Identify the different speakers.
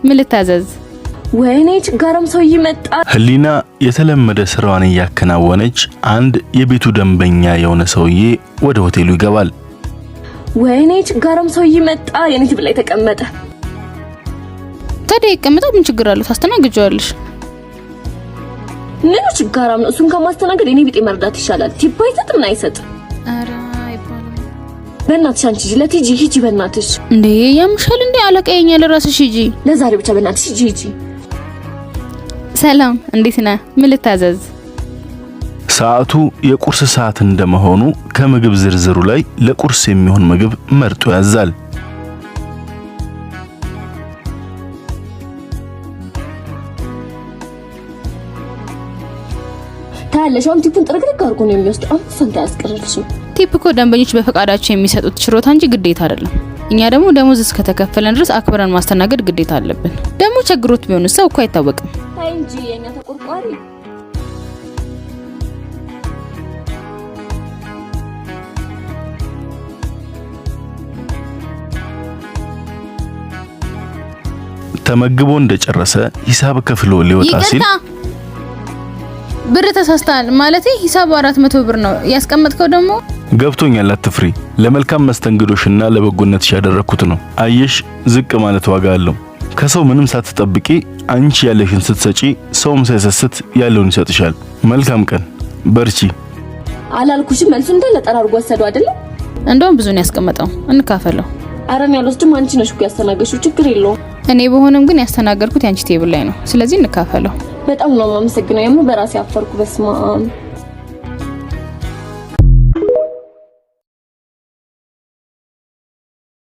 Speaker 1: ምን ልታዘዝ?
Speaker 2: ወይኔ ችጋራም ሰው ይመጣ።
Speaker 3: ህሊና የተለመደ ስራዋን ያከናወነች አንድ የቤቱ ደንበኛ የሆነ ሰውዬ ወደ ሆቴሉ ይገባል።
Speaker 2: ወይኔ ችጋራም ሰው ይመጣ። የኔ ትብ ላይ ተቀመጠ።
Speaker 1: ታዲያ ይቀመጣ ምን ችግር አለው? ታስተናግጂዋለሽ።
Speaker 2: ምን ችጋራም ነው? እሱን ከማስተናገድ እኔ ቢጤ መርዳት ይሻላል። ቲፕ አይሰጥም ምን አይሰጥ?
Speaker 1: አረ አይባልም።
Speaker 2: በእናትሽ አንቺ ለቲጂ ሂጂ በእናትሽ።
Speaker 1: እንዴ ያምሻል እንዴ? አለቀየኛ ለራስሽ ሂጂ።
Speaker 2: ለዛሬ ብቻ በእናትሽ ሂጂ።
Speaker 1: ሰላም እንዴት ነህ? ምን ልታዘዝ?
Speaker 3: ሰዓቱ የቁርስ ሰዓት እንደመሆኑ ከምግብ ዝርዝሩ ላይ ለቁርስ የሚሆን ምግብ መርጦ ያዛል።
Speaker 2: ታለሽም ቲፑን ጥርግርግ አድርጎ ነው የሚወስደው። ፈንታ ያስቀርልሽም።
Speaker 1: ቲፕ እኮ ደንበኞች በፈቃዳቸው የሚሰጡት ችሮታ እንጂ ግዴታ አይደለም። እኛ ደግሞ ደሞዝ እስከተከፈለን ድረስ አክብረን ማስተናገድ ግዴታ አለብን። ደግሞ ቸግሮት ቢሆን ሰው እኮ አይታወቅም።
Speaker 2: አይ እንጂ የኛ ተቆርቋሪ።
Speaker 3: ተመግቦ እንደጨረሰ ሂሳብ ከፍሎ ሊወጣ ሲል
Speaker 1: ብር ተሳስተሃል ማለቴ ሂሳቡ 400 ብር ነው ያስቀመጥከው። ደግሞ
Speaker 3: ገብቶኛል አትፍሪ። ለመልካም መስተንግዶሽና ለበጎነትሽ ያደረኩት ነው። አየሽ ዝቅ ማለት ዋጋ አለው። ከሰው ምንም ሳትጠብቂ አንቺ ያለሽን ስትሰጪ ሰውም ሳይሰስት ያለውን ይሰጥሻል። መልካም ቀን በርቺ።
Speaker 2: አላልኩሽም? መልሱ እንዳለ ጠራርጎ ወሰደው አይደል?
Speaker 1: እንደውም ብዙ ነው ያስቀመጠው። እንካፈለው።
Speaker 2: አረም ያለውስም አንቺ ነሽ እኮ ያስተናገሽው። ችግር የለውም።
Speaker 1: እኔ በሆነም ግን ያስተናገርኩት ያንቺ ቴብል ላይ ነው። ስለዚህ እንካፈለው።
Speaker 2: በጣም ነው የማመሰግነው። የምር በራሴ አፈርኩ። በስማም